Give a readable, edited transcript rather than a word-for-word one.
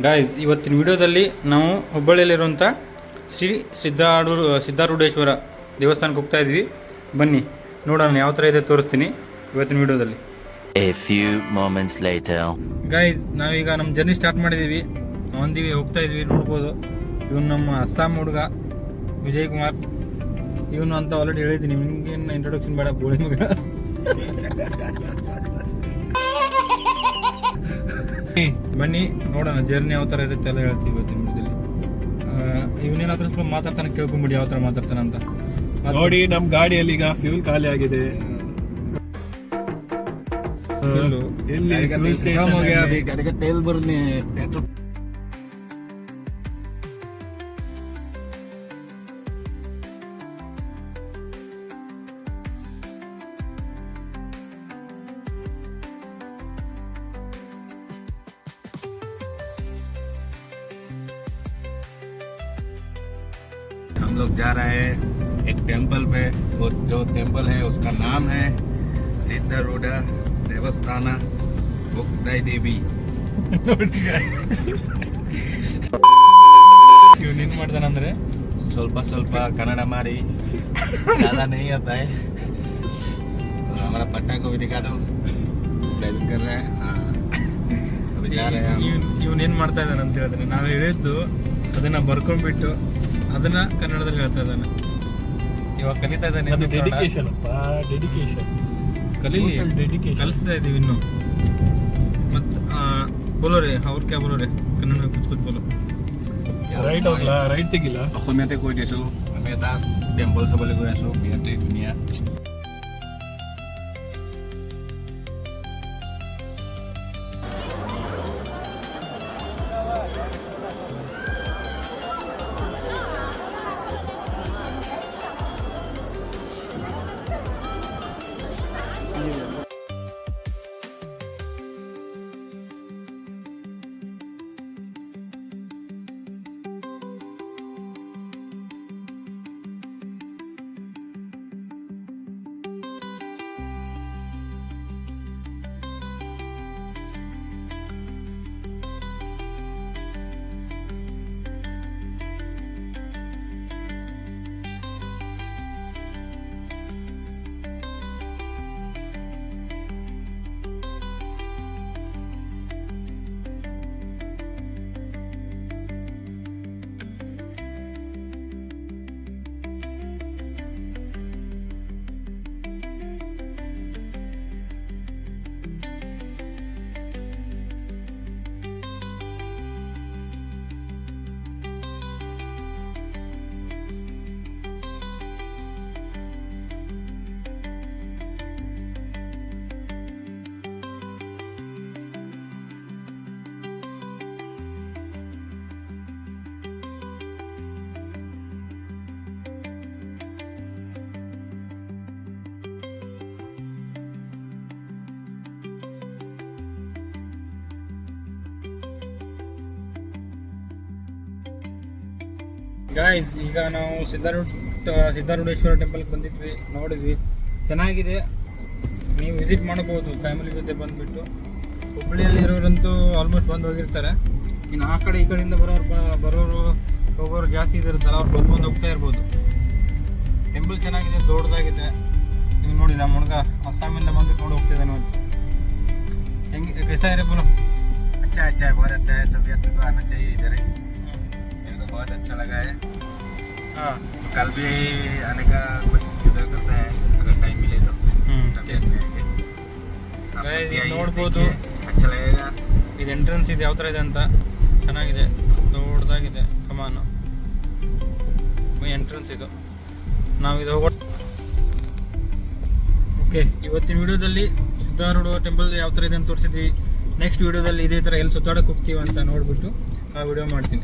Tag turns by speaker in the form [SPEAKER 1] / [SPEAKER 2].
[SPEAKER 1] Guys, ಇವತ್ತಿನ ವಿಡಿಯೋದಲ್ಲಿ ನಾವು ಹುಬ್ಬಳ್ಳಿಯಲ್ಲಿರುವಂಥ ಶ್ರೀ ಸಿದ್ಧಾರೂಢೇಶ್ವರ ದೇವಸ್ಥಾನಕ್ಕೆ ಹೋಗ್ತಾ ಇದ್ವಿ. ಬನ್ನಿ ನೋಡೋಣ ಯಾವ ಥರ ಇದೆ ತೋರಿಸ್ತೀನಿ ಇವತ್ತಿನ ವಿಡಿಯೋದಲ್ಲಿ.
[SPEAKER 2] A few moments later.
[SPEAKER 1] Guys, ನಾವೀಗ ನಮ್ಮ ಜರ್ನಿ ಸ್ಟಾರ್ಟ್ ಮಾಡಿದ್ದೀವಿ. ಹೋಗ್ತಾ ಇದ್ವಿ, ನೋಡ್ಬೋದು. ಇವನು ನಮ್ಮ ಅಸ್ಸಾಂ ಹುಡುಗ ವಿಜಯ್ ಕುಮಾರ್. ಇವನು ಅಂತ ಆಲ್ರೆಡಿ ಹೇಳಿದ್ದೀನಿ, ನಿಮ್ಗೇನು ಇಂಟ್ರೊಡಕ್ಷನ್ ಬೇಡ, ಬೋಳಿ ಮಗ. ಬನ್ನಿ ನೋಡೋಣ ಜರ್ನಿ ಯಾವ ಥರ ಇರುತ್ತೆ ಎಲ್ಲ ಹೇಳ್ತೀವಿ ಇವತ್ತಿನ ವಿಡಿಯೋದಲ್ಲಿ. ಇವನೇನ ಹತ್ರ ಸ್ವಲ್ಪ ಮಾತಾಡ್ತಾನೆ, ಕೇಳ್ಕೊಂಬಿಡಿ ಯಾವ ಥರ ಮಾತಾಡ್ತಾನೆ ಅಂತ.
[SPEAKER 3] ನೋಡಿ, ನಮ್ಮ ಗಾಡಿಯಲ್ಲಿ ಈಗ ಫ್ಯೂಲ್ ಖಾಲಿ ಆಗಿದೆ.
[SPEAKER 4] हम लोग जा रहे हैं एक टेंपल पे, वो जो टेंपल है उसका नाम है ಸಿದ್ಧಾರೂಢ ದೇವಸ್ಥಾನ ಮುಕ್ತಾಯಿ ದೇವಿ.
[SPEAKER 1] ಇವನೇನು ಮಾಡ್ತಾನಂದ್ರೆ
[SPEAKER 4] ಸ್ವಲ್ಪ ಸ್ವಲ್ಪ ಕನ್ನಡ ಮಾಡಿ ज़्यादा नहीं आता है. हमारा पट्टा को भी दिखा दो. ड्राइविंग कर रहे हैं. हाँ, अभी जा रहे हैं.
[SPEAKER 1] ಇವನೇನು ಮಾಡ್ತಾ ಇದ್ದಾನೆ ಅಂತ ಹೇಳಿದ್ರೆ, ನಾವು ಹೇಳಿದ್ದು ಅದನ್ನ ಬರ್ಕೊಂಡ್ಬಿಟ್ಟು ಅದನ್ನ ಕನ್ನಡದಲ್ಲಿ ಹೇಳ್ತಾ ಇದ್ದಾನೆ. ಇವಾಗ ಕಲಿತಾ ಇದ್ದಾನೆ.
[SPEAKER 3] ಡೆಡಿಕೇಶನ್ ಅಪ್ಪ, ಡೆಡಿಕೇಶನ್.
[SPEAKER 1] ಕಲೀಲಿ,
[SPEAKER 3] ಡೆಡಿಕೇಶನ್
[SPEAKER 1] ಕಲಿಸ್ತಾ ಇದೀವಿ ಇನ್ನು. ಮತ್ತು बोलो रे, और क्या बोलो रे, कन्नड़ में कुछ बोलो.
[SPEAKER 3] ರೈಟ್ ಹೋಗ್ಲಾ, ರೈಟ್ ತೆಗಿಲ್ಲ.
[SPEAKER 4] অসমীয়াতে কৈ দিছোঁ, আমি এটা টেম্পল চাবলৈ গৈ আছোঁ, বিৰাটেই ধুনীয়া.
[SPEAKER 1] ಗಾಯ್ಸ್, ಈಗ ನಾವು ಸಿದ್ಧಾರೂಢೇಶ್ವರ ಟೆಂಪಲ್ಗೆ ಬಂದಿದ್ವಿ, ನೋಡಿದ್ವಿ, ಚೆನ್ನಾಗಿದೆ. ನೀವು ವಿಸಿಟ್ ಮಾಡ್ಬೋದು ಫ್ಯಾಮಿಲಿ ಜೊತೆ ಬಂದುಬಿಟ್ಟು. ಹುಬ್ಬಳ್ಳಿಯಲ್ಲಿರೋರಂತೂ ಆಲ್ಮೋಸ್ಟ್ ಬಂದು ಹೋಗಿರ್ತಾರೆ. ಇನ್ನು ಆ ಕಡೆ ಈ ಕಡೆಯಿಂದ ಬರೋರು ಹೋಗೋರು ಜಾಸ್ತಿ ಇದಿರುತ್ತಲ್ಲ, ಅವ್ರು ಬಂದು ಹೋಗ್ತಾ ಇರ್ಬೋದು. ಟೆಂಪಲ್ ಚೆನ್ನಾಗಿದೆ, ದೊಡ್ಡದಾಗಿದೆ. ನೀವು ನೋಡಿ, ನಮ್ಮ ಹುಡುಗ ಅಸ್ಸಾಮಿಂದ ಬಂದು ನೋಡಿ ಹೋಗ್ತಿದ್ದಾನೆ ಅಂತ. ಹೆಂಗೆ कैसा है रे बोलो?
[SPEAKER 4] अच्छा है, बहुत अच्छा है. सभी आदमी को आना चाहिए इधर ही. मेरे को बहुत अच्छा लगा है.
[SPEAKER 1] हाँ,
[SPEAKER 4] कल भी आने का कुछ इधर करता है, अगर टाइम मिले तो सभी आदमी आएंगे.
[SPEAKER 1] ನೋಡ್ಬೋದು.
[SPEAKER 4] अच्छा लगेगा.
[SPEAKER 1] ಇದು ಎಂಟ್ರೆನ್ಸ್ ಇದೆ, ಯಾವ ಥರ ಇದೆ ಅಂತ. ಚೆನ್ನಾಗಿದೆ, ದೊಡ್ಡದಾಗಿದೆ. ಕಮಾನು ಎಂಟ್ರೆನ್ಸ್ ಇದು. ನಾವು ಇದು ಹೋಗೋ ಓಕೆ. ಇವತ್ತಿನ ವಿಡಿಯೋದಲ್ಲಿ ಸಿದ್ಧಾರೂಢ ಟೆಂಪಲ್ ಯಾವ ಥರ ಇದೆ ಅಂತ ತೋರಿಸಿದ್ವಿ. ನೆಕ್ಸ್ಟ್ ವಿಡಿಯೋದಲ್ಲಿ ಇದೇ ಥರ ಎಲ್ಲಿ ಸುತ್ತಾಡಕ್ಕೆ ಹೋಗ್ತೀವಿ ಅಂತ ನೋಡಿಬಿಟ್ಟು ಆ ವಿಡಿಯೋ ಮಾಡ್ತೀನಿ.